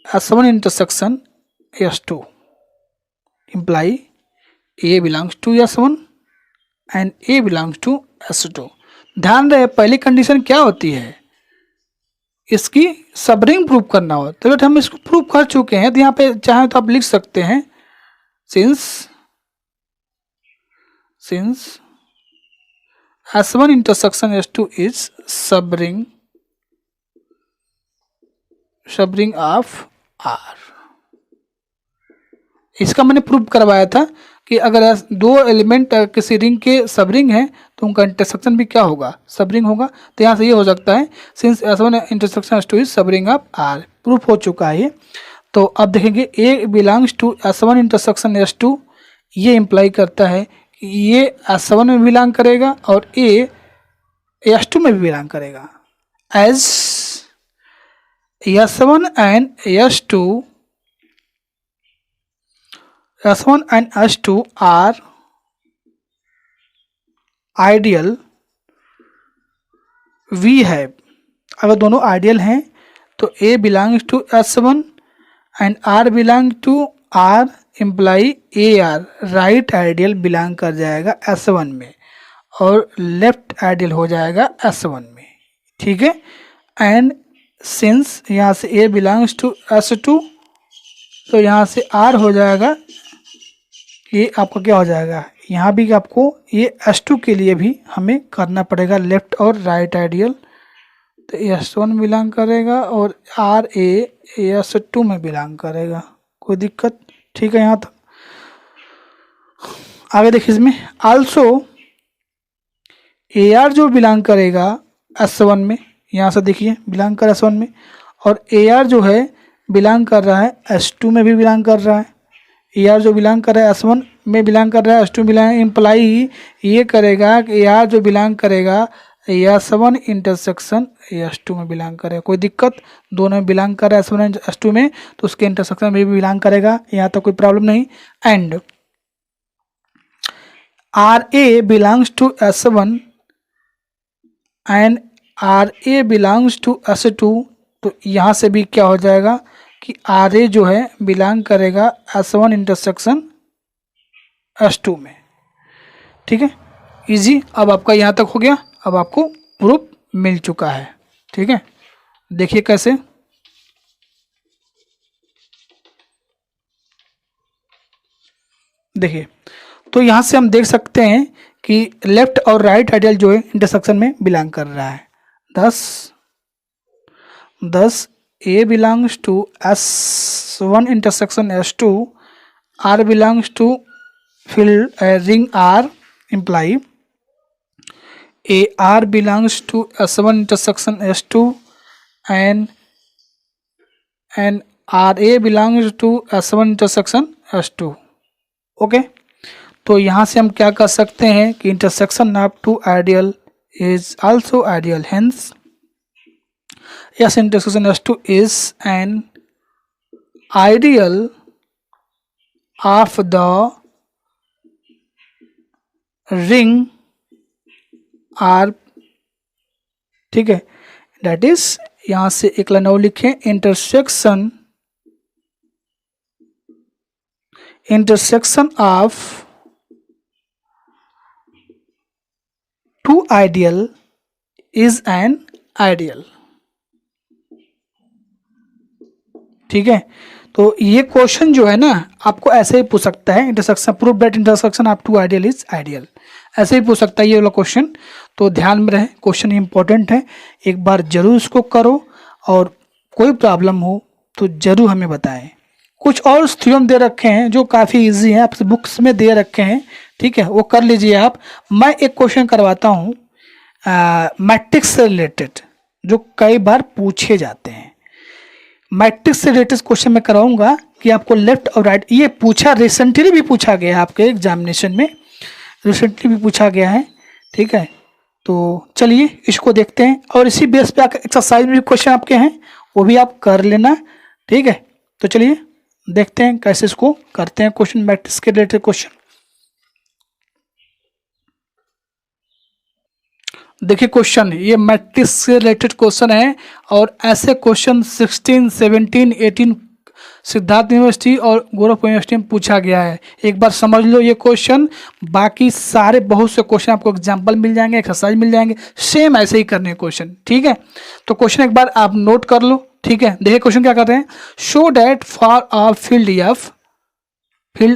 S1 intersection S2 imply A belongs to S1 and A belongs to S2। ध्यान रहे पहली कंडीशन क्या होती है, इसकी सब रिंग प्रूव करना हो। तो बेटा हम इसको प्रूव कर चुके हैं, तो यहाँ पे चाहे तो आप लिख सकते हैं since S1 intersection S2 is सब रिंग ऑफ R। इसका मैंने प्रूव करवाया था कि अगर दो एलिमेंट किसी रिंग के सब रिंग है तो उनका इंटरसेक्शन भी क्या होगा, सब रिंग होगा। तो यहाँ से ये हो सकता है since S1 intersection S2 is सब रिंग ऑफ R। प्रूफ हो चुका है ये। तो अब देखेंगे A belongs to S1 intersection S2, ये इम्प्लाई करता है कि ये S1 में बिलोंग करेगा और A S2 में भी बिलोंग करेगा। As S1 and S2 are ideal, we have, अगर दोनों आइडियल हैं तो A belongs to S1 and R belong to R imply AR right ideal belong कर जाएगा S1 में और लेफ्ट आइडियल हो जाएगा S1 में। ठीक है, एंड सिंस यहाँ से A belongs to S2 तो यहाँ से R हो जाएगा, ये आपका क्या हो जाएगा, यहाँ भी आपको ये S2 के लिए भी हमें करना पड़ेगा लेफ्ट और राइट आइडियल। तो S1 बिलोंग करेगा और RA S2 में बिलोंग करेगा, कोई दिक्कत? ठीक है, यहाँ तक। आगे देखिए इसमें आल्सो AR जो बिलोंग करेगा S1 में, यहाँ से देखिए बिलोंग कर S1 में, और AR जो है बिलोंग कर रहा है S2 में भी बिलोंग कर रहा है। AR जो बिलोंग कर रहा है S1 में बिलोंग कर रहा है, S2 बिलोंग, इम्प्लाई ये करेगा कि AR जो बिलोंग करेगा S1 इंटरसेक्शन S2 में बिलोंग करेगा। कोई दिक्कत? दोनों में बिलोंग कर रहा है S1 S2 में तो उसके इंटरसेक्शन में भी बिलोंग करेगा, यहाँ तक कोई प्रॉब्लम नहीं। And RA belongs to S1 and RA belongs to S2, तो यहाँ से भी क्या हो जाएगा कि RA जो है बिलोंग करेगा S1 इंटरसेक्शन S2 में। ठीक है, इजी। अब आपका यहाँ तक हो गया, अब आपको प्रूफ मिल चुका है। ठीक है, देखिए कैसे। देखिए तो यहाँ से हम देख सकते हैं कि लेफ्ट और राइट आइडियल जो है इंटरसेक्शन में बिलोंग कर रहा है। Thus A belongs to S1 intersection S2, R belongs to field ring R imply AR belongs to S1 intersection S2 and RA belongs to S1 intersection S2। Okay, तो यहाँ से हम क्या कर सकते हैं कि intersection of two ideal is also ideal, hence S intersection S2 is an ideal of the ring R। ठीक है, डेट इज, यहाँ से एक लाइन और लिखें, intersection of two ideal is an ideal. ठीक है, तो ये क्वेश्चन जो है ना आपको ऐसे ही पूछ सकता है, intersection prove that intersection of two ideal is ideal, ऐसे ही पूछ सकता है ये वाला क्वेश्चन। तो ध्यान में रहे, क्वेश्चन इंपॉर्टेंट है, एक बार जरूर इसको करो और कोई प्रॉब्लम हो तो जरूर हमें बताएं। कुछ और थ्योरम दे रखे हैं जो काफ़ी इजी हैं, आपसे बुक्स में दे रखे हैं, ठीक है, वो कर लीजिए आप। मैं एक क्वेश्चन करवाता हूँ मैट्रिक्स से रिलेटेड, जो कई बार पूछे जाते हैं। मैट्रिक्स से रिलेटेड क्वेश्चन मैं कराऊंगा कि आपको लेफ्ट और राइट, ये पूछा रिसेंटली भी पूछा गया है आपके एग्जामिनेशन में, रिसेंटली भी पूछा गया है। ठीक है, तो चलिए इसको देखते हैं, और इसी बेस पे एक्सरसाइज में भी क्वेश्चन आपके हैं, वो भी आप कर लेना। ठीक है, तो चलिए देखते हैं कैसे इसको करते हैं क्वेश्चन, मैट्रिक्स के रिलेटेड क्वेश्चन। देखिए क्वेश्चन, ये मैट्रिक्स से रिलेटेड क्वेश्चन है, और ऐसे क्वेश्चन 16, 17, 18 सिद्धार्थ यूनिवर्सिटी और गोरखपुर यूनिवर्सिटी में पूछा गया है। एक बार समझ लो ये क्वेश्चन, बाकी सारे बहुत से क्वेश्चन आपको एग्जांपल मिल जाएंगे, एक्सरसाइज मिल जाएंगे, सेम ऐसे ही करने क्वेश्चन। ठीक है, तो क्वेश्चन एक बार आप नोट कर लो। ठीक है, देखिए क्वेश्चन क्या कर रहे हैं, show that for a field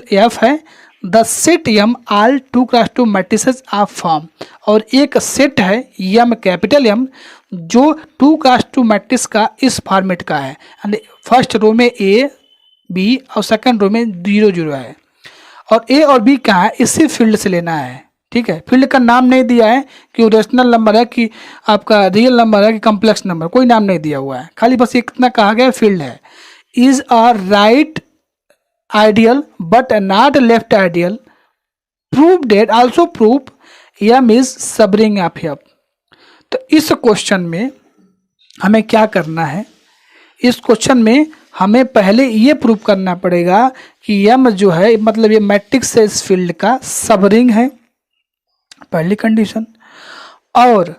F है the set M all 2x2 matrices of form, और एक सेट है एम कैपिटल एम जो 2x2 मैट्रिक्स का इस फॉर्मेट का है, फर्स्ट रो में ए बी और सेकंड रो में 0 0 है, और ए और बी क्या है इसी फील्ड से लेना है। ठीक है, फील्ड का नाम नहीं दिया है कि वो रेशनल नंबर है कि आपका रियल नंबर है कि कॉम्प्लेक्स नंबर, कोई नाम नहीं दिया हुआ है, खाली बस इतना कहा गया फील्ड है। Is a right ideal but not left ideal, prove that also prove M is subring of F. तो इस क्वेश्चन में हमें क्या करना है, इस क्वेश्चन में हमें पहले ये प्रूव करना पड़ेगा कि एम जो है मतलब ये मैट्रिक्स है इस फील्ड का सबरिंग है, पहली कंडीशन। और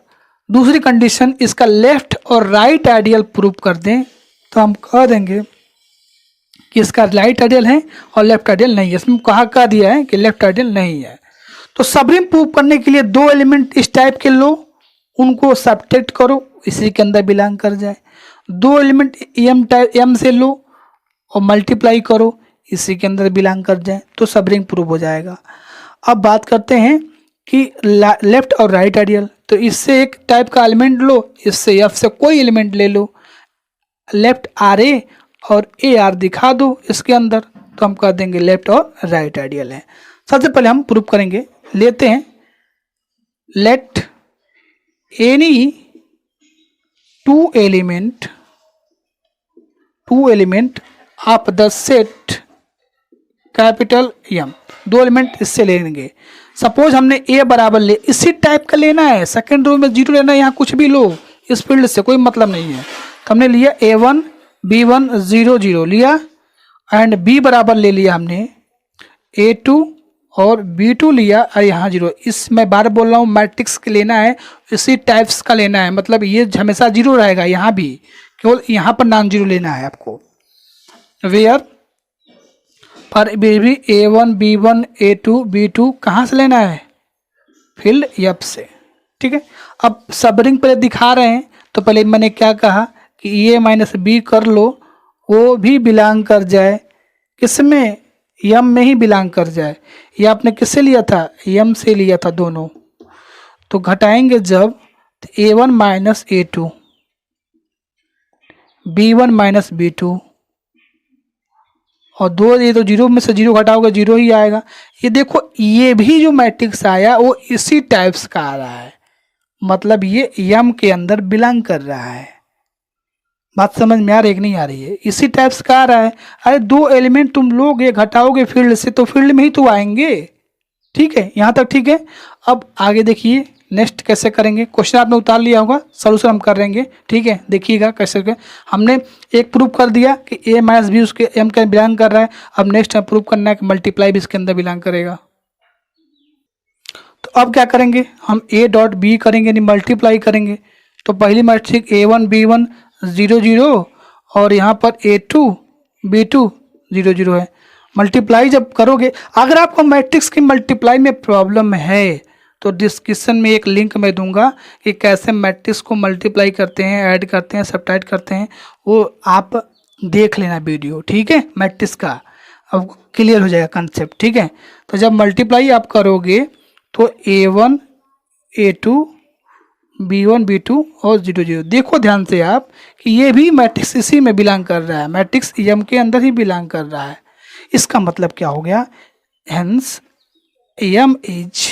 दूसरी कंडीशन इसका लेफ्ट और राइट आइडियल प्रूव कर दें, तो हम कह देंगे कि इसका राइट आइडियल है और लेफ्ट आइडियल नहीं है। इसमें कहा दिया है कि लेफ्ट आइडियल नहीं है। तो सबरिंग प्रूव करने के लिए दो एलिमेंट इस टाइप के लो, उनको सब्ट्रैक्ट करो, इसी के अंदर बिलोंग कर जाए। दो एलिमेंट एम से लो और मल्टीप्लाई करो, इसी के अंदर बिलोंग कर जाए, तो सबरिंग प्रूव हो जाएगा। अब बात करते हैं कि लेफ्ट और राइट आइडियल, तो इससे एक टाइप का एलिमेंट लो, इससे एफ से कोई एलिमेंट ले लो, लेफ्ट आर ए और ए आर दिखा दो इसके अंदर, तो हम कह देंगे लेफ्ट और राइट आइडियल है। सबसे पहले हम प्रूव करेंगे, लेते हैं let any two element of the set capital M, दो एलिमेंट इससे लेंगे। सपोज हमने ए बराबर ले, इसी टाइप का लेना है, सेकंड रो में 0 लेना है, यहाँ कुछ भी लो, इस फील्ड से कोई मतलब नहीं है। तो हमने लिया A1 B1 0 0 लिया, एंड B बराबर ले लिया हमने A2 और B2 लिया, और यहाँ 0। इस मैं बार बोल रहा हूँ मैट्रिक्स के लेना है, इसी टाइप्स का लेना है, मतलब ये हमेशा 0 रहेगा, यहाँ भी केवल यहाँ पर नॉन 0 लेना है आपको। वेयर पर every A1 B1 A2 B2 कहाँ से लेना है, फील्ड एफ से। ठीक है, अब सबरिंग पहले दिखा रहे हैं, तो पहले मैंने क्या कहा कि ए माइनस बी कर लो, वो भी बिलोंग कर जाए किसमें, एम में ही बिलोंग कर जाए। ये आपने किससे लिया था, एम से लिया था दोनों, तो घटाएंगे जब तो A1 minus A2 B1 minus B2, और दो ये तो 0 में से 0 घटाओगे 0 ही आएगा। ये देखो ये भी जो मैट्रिक्स आया वो इसी टाइप्स का आ रहा है, मतलब ये एम के अंदर बिलोंग कर रहा है। बात समझ में आ रही है कि नहीं आ रही है, इसी टाइप्स का आ रहा है। अरे दो एलिमेंट तुम लोगे घटाओगे फील्ड से, तो फील्ड में ही तो आएंगे। ठीक है, यहाँ तक ठीक है। अब आगे देखिए नेक्स्ट कैसे करेंगे, क्वेश्चन आपने उतार लिया होगा, सोल्यूशन हम कर रहेंगे। ठीक है, देखिएगा कैसे हमने एक प्रूव कर दिया कि ए माइनस बी उसके एम का बिलोंग कर रहा है। अब नेक्स्ट प्रूव करना है कि मल्टीप्लाई भी इसके अंदर बिलोंग करेगा। तो अब क्या करेंगे, हम ए डॉट बी करेंगे, यानी मल्टीप्लाई करेंगे। तो पहली मैट्रिक्स A1 B1 0 0 और यहाँ पर A2 B2 0 0 है। मल्टीप्लाई जब करोगे, अगर आपको मैट्रिक्स की मल्टीप्लाई में प्रॉब्लम है तो डिस्क्रिप्शन में एक लिंक मैं दूंगा कि कैसे मैट्रिक्स को मल्टीप्लाई करते हैं, ऐड करते हैं, सब्ट्रैक्ट करते हैं, वो आप देख लेना वीडियो, ठीक है। मैट्रिक्स का अब क्लियर हो जाएगा कंसेप्ट, ठीक है। तो जब मल्टीप्लाई आप करोगे तो A1 A2 B1 B2 और 0 0, देखो ध्यान से आप कि ये भी मैट्रिक्स इसी में बिलोंग कर रहा है, मैट्रिक्स M के अंदर ही बिलोंग कर रहा है। इसका मतलब क्या हो गया, हेंस M इज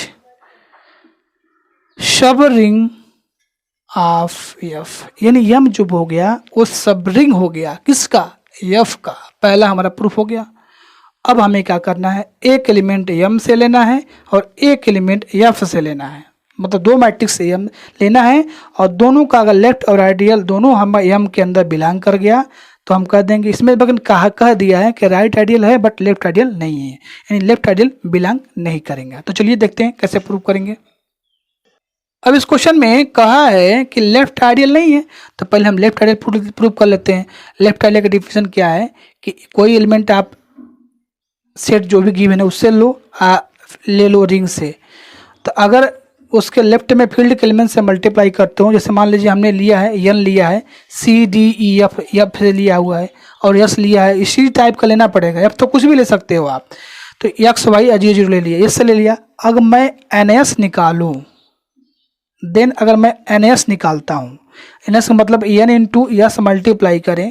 सब रिंग ऑफ F, यानी M जो हो गया वो सब रिंग हो गया किसका, F का। पहला हमारा प्रूफ हो गया। अब हमें क्या करना है, एक एलिमेंट M से लेना है और एक एलिमेंट F से लेना है, मतलब दो मैट्रिक्स M लेना है और दोनों का अगर लेफ्ट और आइडियल दोनों हम M के अंदर बिलोंग कर गया तो हम कह देंगे, इसमें बगन कह दिया है कि राइट आइडियल है बट लेफ्ट आइडियल नहीं है, यानी लेफ्ट आइडियल बिलोंग नहीं करेंगे। तो चलिए देखते हैं कैसे प्रूव करेंगे। अब इस क्वेश्चन में कहा है कि लेफ्ट आइडियल नहीं है, तो पहले हम लेफ्ट आइडियल प्रूव कर लेते हैं। लेफ्ट आइडियल का डिफिनेशन क्या है कि कोई एलिमेंट आप सेट जो भी गिवन है उससे ले लो रिंग से, तो अगर उसके लेफ्ट में फील्ड के एलिमेंट से मल्टीप्लाई करते हो, जैसे मान लीजिए हमने लिया है N लिया है, C D E F से लिया हुआ है और S लिया है, इसी टाइप का लेना पड़ेगा। F तो कुछ भी ले सकते हो आप, तो X Y 0 0 ले लिया, S से ले लिया। अगर मैं NS निकालूं, देन अगर मैं NS निकालता हूँ, NS का मतलब N इंटू S मल्टीप्लाई करें,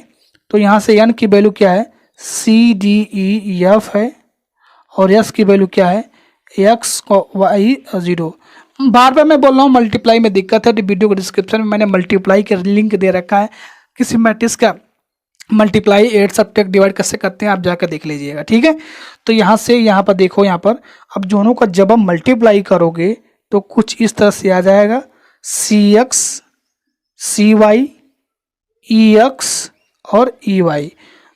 तो यहाँ से N की वैल्यू क्या है CDEF है और S की वैल्यू क्या है X Y 0। बार बार मैं बोल रहा हूँ मल्टीप्लाई में दिक्कत है, तो वीडियो के डिस्क्रिप्शन में मैंने मल्टीप्लाई का लिंक दे रखा है, किसी मैट्रिक्स का मल्टीप्लाई एड सब्ट्रैक्ट डिवाइड कैसे करते हैं आप जाकर देख लीजिएगा, ठीक है। तो यहाँ से यहाँ पर देखो, यहाँ पर अब दोनों का जब हम मल्टीप्लाई करोगे तो कुछ इस तरह से आ जाएगा CX CY EX और EY।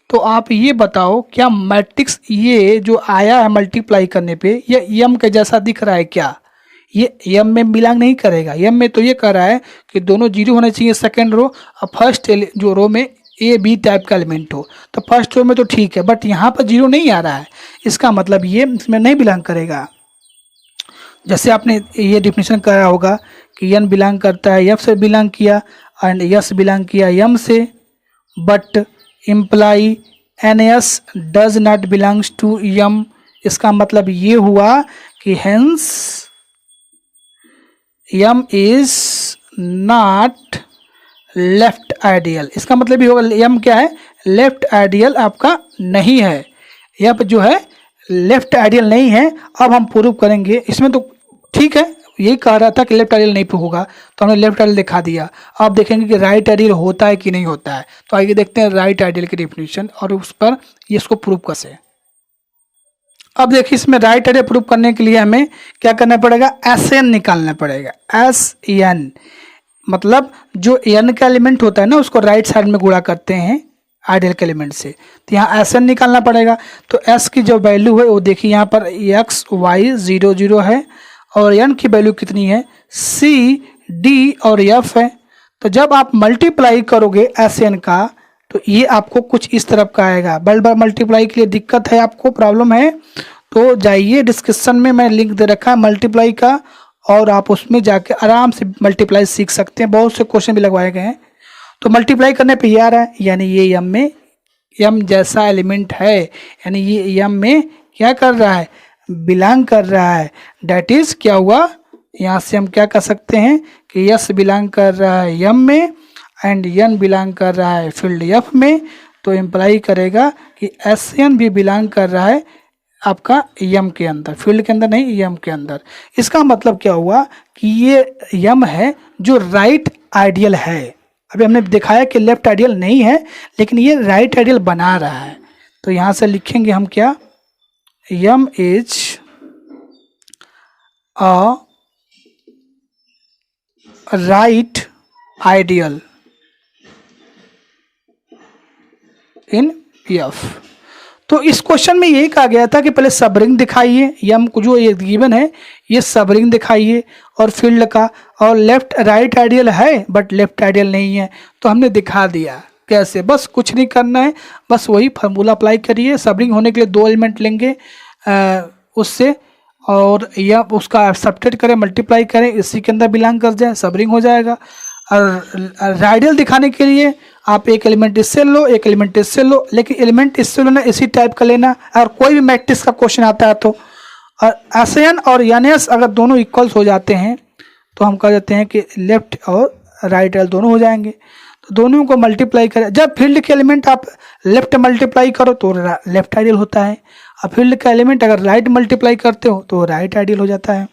तो आप ये बताओ क्या मैट्रिक्स ये जो आया है मल्टीप्लाई करने पे ये M के जैसा दिख रहा है क्या, ये M में बिलोंग नहीं करेगा। M में तो ये कह रहा है कि दोनों 0 होने चाहिए सेकेंड रो और फर्स्ट जो रो में A B टाइप का एलिमेंट हो, तो फर्स्ट रो में तो ठीक है बट यहाँ पर 0 नहीं आ रहा है, इसका मतलब ये इसमें नहीं बिलोंग करेगा। जैसे आपने ये डिफिनेशन करा होगा कि N बिलोंग करता है F से बिलोंग किया एंड S बिलोंग किया M से, but imply NS does not belongs to M। इसका मतलब ये हुआ कि hence M is not left ideal. इसका मतलब ये होगा M क्या है, लेफ्ट आइडियल आपका नहीं है, F जो है लेफ्ट आइडियल नहीं है। अब हम प्रूव करेंगे, इसमें तो ठीक है यही कह रहा था कि लेफ्ट आइडियल नहीं होगा तो हमने लेफ्ट आइडियल दिखा दिया। अब देखेंगे कि राइट आइडियल होता है कि नहीं होता है, तो आइए देखते हैं राइट आइडियल की डेफिनेशन और उस पर ये इसको प्रूव कैसे। अब देखिए इसमें राइट आइडियल प्रूव करने के लिए हमें क्या करना पड़ेगा, SN निकालना पड़ेगा। SN मतलब जो N का एलिमेंट होता है ना उसको राइट साइड में गुणा करते हैं आइडियल के एलिमेंट से, तो यहाँ SN निकालना पड़ेगा। तो S की जो वैल्यू है वो देखिए यहाँ पर X Y 0 0 है और N की वैल्यू कितनी है C D और F है। तो जब आप मल्टीप्लाई करोगे SN का तो ये आपको कुछ इस तरफ का आएगा। बार बार मल्टीप्लाई के लिए दिक्कत है, आपको प्रॉब्लम है तो जाइए डिस्क्रिप्शन में मैं लिंक दे रखा है मल्टीप्लाई का, और आप उसमें जाके आराम से मल्टीप्लाई सीख सकते हैं, बहुत से क्वेश्चन भी लगवाए गए हैं। तो मल्टीप्लाई करने पे ये आ रहा है, यानी ये M में M जैसा एलिमेंट है, यानी ये M में क्या कर रहा है, बिलोंग कर रहा है। डैट इज क्या हुआ, यहाँ से हम क्या कर सकते हैं कि S बिलोंग कर रहा है M में एंड N बिलोंग कर रहा है फील्ड F में, तो इम्प्लाई करेगा कि SN भी बिलोंग कर रहा है आपका M के अंदर, फील्ड के अंदर नहीं M के अंदर। इसका मतलब क्या हुआ कि ये M है जो राइट आइडियल है। अभी हमने दिखाया कि लेफ्ट आइडियल नहीं है लेकिन ये राइट आइडियल बना रहा है, तो यहाँ से लिखेंगे हम क्या, M is a right ideal in F। तो इस क्वेश्चन में यही कहा गया था कि पहले सबरिंग दिखाइए, M को जो ये गिवन है ये सबरिंग दिखाइए और फील्ड का, और लेफ्ट राइट आइडियल है बट लेफ्ट आइडियल नहीं है, तो हमने दिखा दिया कैसे। बस कुछ नहीं करना है, बस वही फार्मूला अप्लाई करिए। सबरिंग होने के लिए दो एलिमेंट लेंगे उससे, और या उसका सब्ट्रैक्ट करें, मल्टीप्लाई करें, इसी के अंदर बिलोंग कर जाए, सब रिंग हो जाएगा। और आइडियल दिखाने के लिए आप एक एलिमेंट इससे लो, एक एलिमेंट इससे लो, लेकिन एलिमेंट इससे लेना इसी टाइप का लेना। और कोई भी मैट्रिक्स का क्वेश्चन आता है तो, और एसएन और एनएस अगर दोनों इक्वल्स हो जाते हैं तो हम कह देते हैं कि लेफ्ट और राइट एल दोनों हो जाएंगे। तो दोनों को मल्टीप्लाई करें, जब फील्ड के एलिमेंट आप लेफ्ट मल्टीप्लाई करो तो लेफ्ट आइडियल होता है, और फील्ड का एलिमेंट अगर राइट मल्टीप्लाई करते हो तो राइट आइडियल हो जाता है।